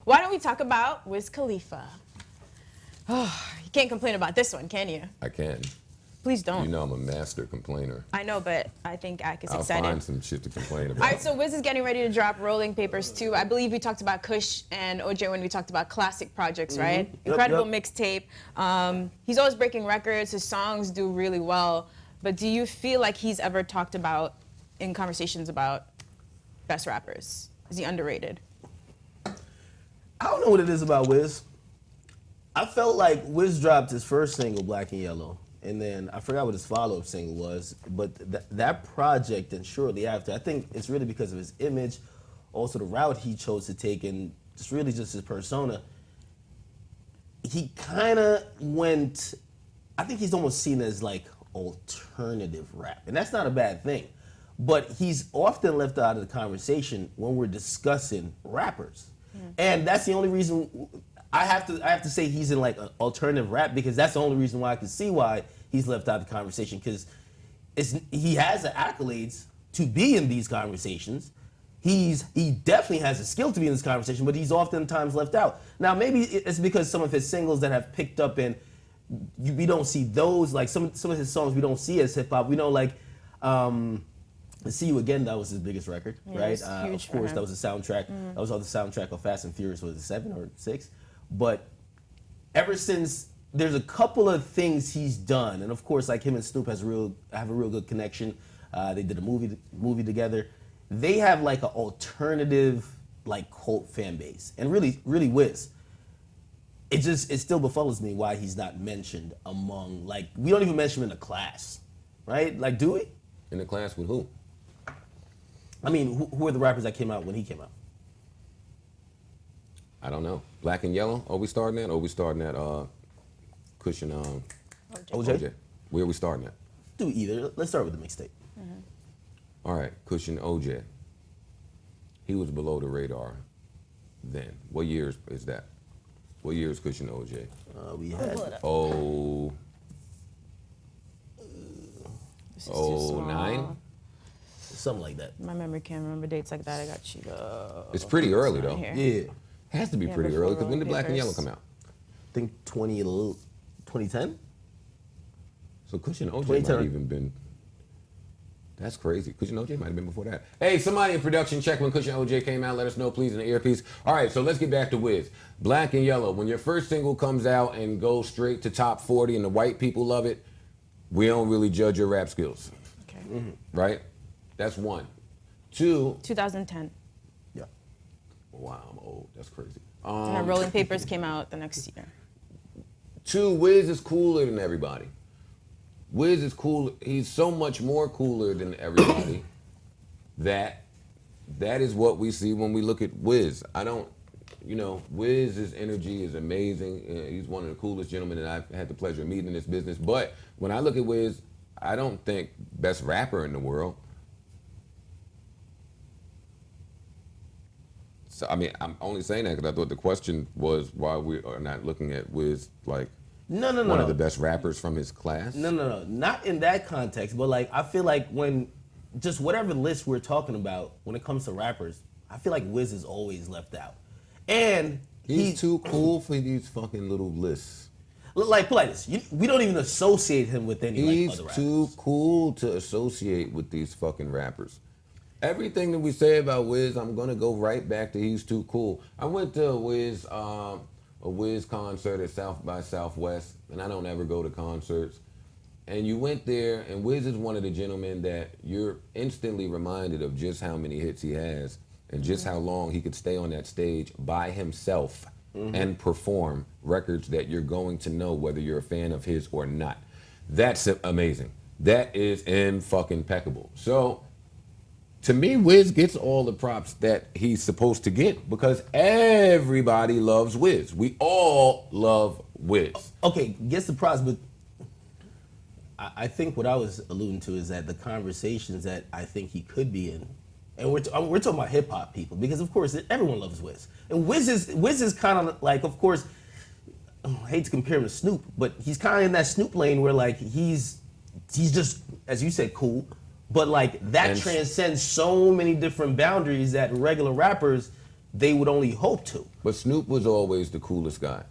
why don't we talk about Wiz Khalifa? Oh, you can't complain about this one, can you? I can. Please don't. You know I'm a master complainer. I know, but I think Ak is I'll excited. find some shit to complain about. All right, so Wiz is getting ready to drop Rolling Papers 2. I believe we talked about Kush and OJ when we talked about classic projects, right? Incredible mixtape. He's always breaking records. His songs do really well. But do you feel like he's ever talked about in conversations about best rappers? Is he underrated? I don't know what it is about Wiz. I felt like Wiz dropped his first single, Black and Yellow, and then I forgot what his follow-up single was, but that project and shortly after, I think it's really because of his image, also the route he chose to take, and just really just his persona. He kind of went, I think he's almost seen as like alternative rap, and that's not a bad thing, but he's often left out of the conversation when we're discussing rappers. And that's the only reason I have to say he's in like an alternative rap, because that's the only reason why I can see why he's left out of the conversation, because he has the accolades to be in these conversations. He definitely has the skill to be in this conversation, but he's oftentimes left out. Now maybe it's because some of his singles that have picked up and we don't see those, like some of his songs we don't see as hip hop. We know like See You Again, that was his biggest record, right? Of course, that was the soundtrack. That was on the soundtrack of Fast and Furious, was it 7 or 6? But ever since, there's a couple of things he's done, and of course, like him and Snoop have a real good connection. They did a movie together. They have like an alternative, like cult fan base, and really Wiz. It still befuddles me why he's not mentioned among, like, we don't even mention him in the class, right? Like, do we? In the class with who? I mean, who are the rappers that came out when he came out? I don't know. Black and Yellow? Are we starting at? Or are we starting at Kush and OJ? Where are we starting at? Do either. Let's start with the mixtape. All right, Kush and OJ. He was below the radar then. What years is that? What year is Kush and OJ? We had 09? something like that. My memory can't remember dates like that. I got you. It's pretty early though. Yeah. Has to be pretty early, because when did Black and Yellow come out? I think 2010? So Kush and OJ might have even been, that's crazy. Kush and OJ might have been before that. Hey, somebody in production, check when Kush and OJ came out. Let us know, please, in the earpiece. All right, so let's get back to Wiz. Black and Yellow. When your first single comes out and goes straight to top 40 and the white people love it, we don't really judge your rap skills. Okay. Right? That's one. Two. 2010. Yeah. Wow, I'm old. That's crazy. And then Rolling Papers came out the next year. Two, Wiz is cooler than everybody. Wiz is cool. He's so much more cooler than everybody that is what we see when we look at Wiz. Wiz's energy is amazing. He's one of the coolest gentlemen that I've had the pleasure of meeting in this business. But when I look at Wiz, I don't think best rapper in the world. So, I mean, I'm only saying that because I thought the question was why we are not looking at Wiz like one of the best rappers from his class. No. Not in that context, but like, I feel like when, just whatever list we're talking about, when it comes to rappers, I feel like Wiz is always left out. And he's too cool for these fucking little lists. Like this, we don't even associate him with any other rappers. He's too cool to associate with these fucking rappers. Everything that we say about Wiz, I'm gonna go right back to he's too cool. I went to a Wiz concert at South by Southwest, and I don't ever go to concerts. And you went there, and Wiz is one of the gentlemen that you're instantly reminded of just how many hits he has and just how long he could stay on that stage by himself and perform records that you're going to know whether you're a fan of his or not. That's amazing. That is impeccable. So, to me, Wiz gets all the props that he's supposed to get because everybody loves Wiz. We all love Wiz. Okay, gets the props, but I think what I was alluding to is that the conversations that I think he could be in, and we're talking about hip hop people, because of course everyone loves Wiz, and Wiz is kind of like, of course, I hate to compare him to Snoop, but he's kind of in that Snoop lane where like he's just, as you said, cool. But like that transcends so many different boundaries that regular rappers, they would only hope to. But Snoop was always the coolest guy.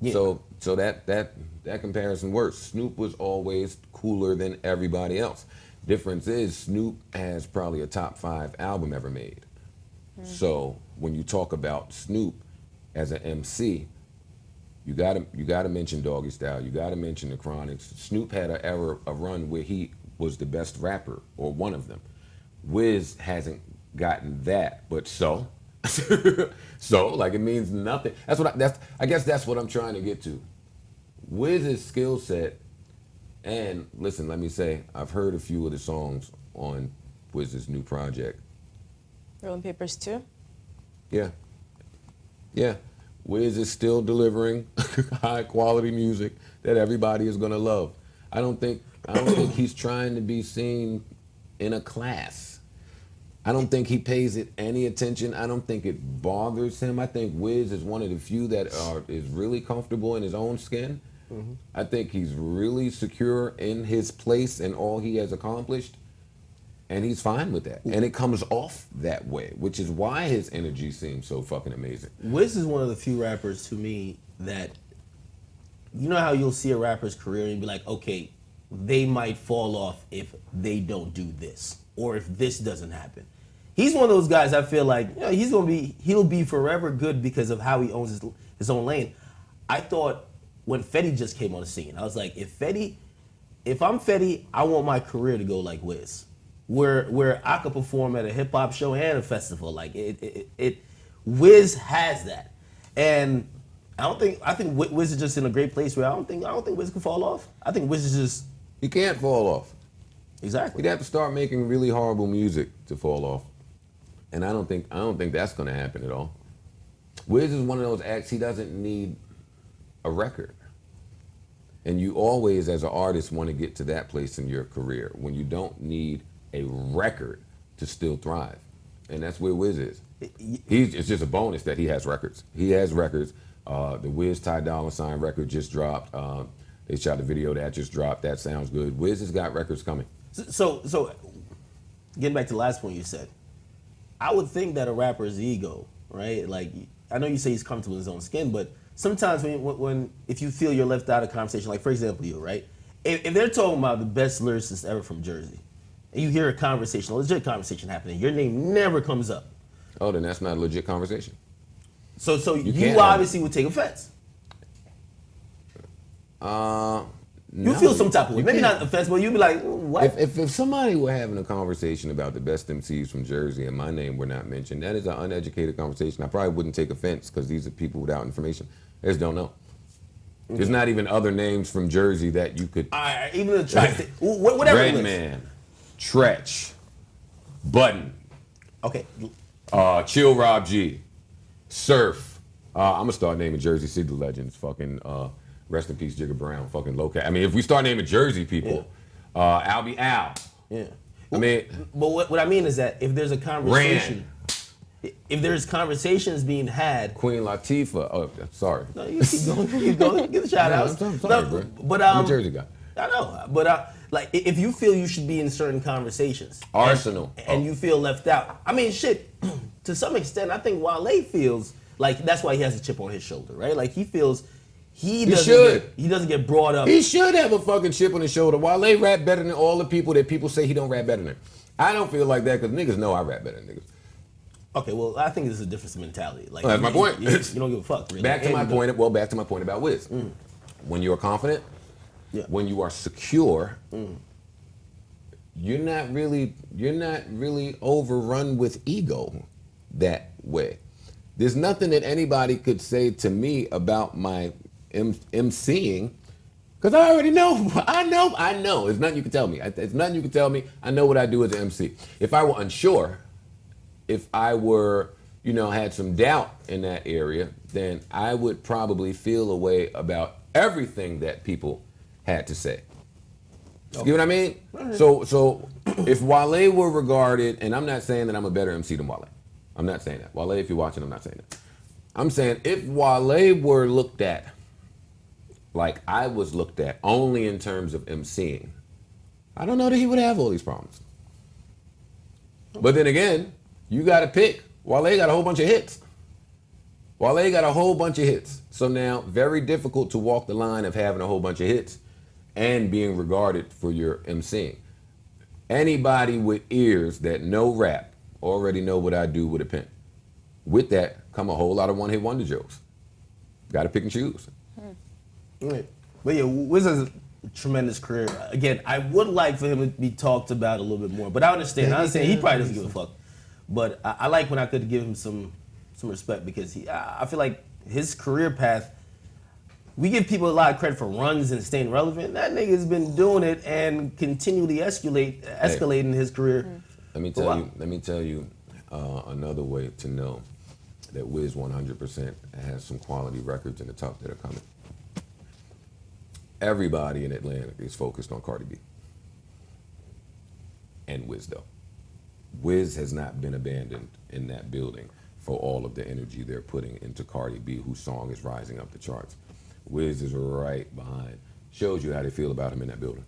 Yeah. So that comparison works. Snoop was always cooler than everybody else. Difference is Snoop has probably a top 5 album ever made. So when you talk about Snoop as an MC, you gotta mention Doggy Style. You gotta mention the Chronics. Snoop had a run where he was the best rapper, or one of them. Wiz hasn't gotten that, but so like it means nothing. I guess that's what I'm trying to get to. Wiz's skill set, and listen, let me say, I've heard a few of the songs on Wiz's new project. Rolling Papers 2? Yeah. Wiz is still delivering high quality music that everybody is gonna love. I don't think he's trying to be seen in a class. I don't think he pays it any attention. I don't think it bothers him. I think Wiz is one of the few that is really comfortable in his own skin. Mm-hmm. I think he's really secure in his place and all he has accomplished. And he's fine with that. And it comes off that way, which is why his energy seems so fucking amazing. Wiz is one of the few rappers to me that, you know how you'll see a rapper's career and be like, okay, they might fall off if they don't do this, or if this doesn't happen. He's one of those guys I feel like, you know, he'll be forever good because of how he owns his own lane. I thought when Fetty just came on the scene, I was like, if I'm Fetty, I want my career to go like Wiz. Where I could perform at a hip hop show and a festival. Like Wiz has that. And I think Wiz is just in a great place where I don't think Wiz can fall off. I think Wiz is just, he can't fall off. Exactly. He'd have to start making really horrible music to fall off. And I don't think that's gonna happen at all. Wiz is one of those acts, he doesn't need a record. And you always, as an artist, want to get to that place in your career when you don't need a record to still thrive. And that's where Wiz is. It's just a bonus that he has records. He has records. The Wiz Ty Dolla $ign record just dropped. They shot a video that just dropped. That sounds good. Wiz has got records coming. So getting back to the last point you said, I would think that a rapper's ego, right? Like, I know you say he's comfortable in his own skin, but sometimes if you feel you're left out of conversation, like for example you, right? If they're talking about the best lyricist ever from Jersey, and you hear a legit conversation happening, your name never comes up. Oh, then that's not a legit conversation. So you obviously would take offense. You feel some type of way. Maybe not offense, but you'd be like, what? If somebody were having a conversation about the best MCs from Jersey and my name were not mentioned, that is an uneducated conversation. I probably wouldn't take offense because these are people without information. They just don't know. Mm-hmm. There's not even other names from Jersey that you could... even the tri-state, whatever. Redman, Tretch, Budden. Okay. Chill Rob G, Surf. I'm gonna start naming Jersey City legends. Fucking rest in peace, Jigga Brown. Fucking low cat. I mean, if we start naming Jersey people, Albie Al. Yeah. I mean, but what I mean is that if there's a conversation, if there's conversations being had, Queen Latifah. Oh, sorry. No, you keep going. Give the shout outs. I'm sorry, bro. But I'm a Jersey guy. I know, but like if you feel you should be in certain conversations, Arsenal, and you feel left out. I mean, shit. To some extent, I think Wale feels like that's why he has a chip on his shoulder, right? Like he feels he doesn't get brought up. He should have a fucking chip on his shoulder. Wale rap better than all the people that people say he don't rap better than. I don't feel like that because niggas know I rap better than niggas. Okay, well, I think there's a difference in mentality. Like that's my point. You don't give a fuck, really. Back to my point about Wiz. Mm. When you are confident, when you are secure, you're not really overrun with ego that way. There's nothing that anybody could say to me about my MCing because I already know. I know. There's nothing you can tell me. There's nothing you can tell me. I know what I do as an MC. If I were unsure, if I were, had some doubt in that area, then I would probably feel a way about everything that people had to say. Okay. You know what I mean? Right. So if Wale were regarded, and I'm not saying that I'm a better MC than Wale. I'm not saying that. Wale, if you're watching, I'm not saying that. I'm saying if Wale were looked at like I was looked at only in terms of MCing, I don't know that he would have all these problems. But then again, you got to pick. Wale got a whole bunch of hits. Wale got a whole bunch of hits. So now, very difficult to walk the line of having a whole bunch of hits and being regarded for your MCing. Anybody with ears that know rap already know what I do with a pen. With that come a whole lot of one-hit wonder jokes. Got to pick and choose. Right. But yeah, Wiz has a tremendous career. Again, I would like for him to be talked about a little bit more, but I understand. He probably doesn't give a fuck. But I like when I could give him some respect because I feel like his career path, we give people a lot of credit for runs and staying relevant. That nigga's been doing it and continually escalating his career. Let me tell you another way to know that Wiz 100% has some quality records in the top that are coming. Everybody in Atlanta is focused on Cardi B. And Wiz though. Wiz has not been abandoned in that building for all of the energy they're putting into Cardi B, whose song is rising up the charts. Wiz is right behind. Shows you how they feel about him in that building.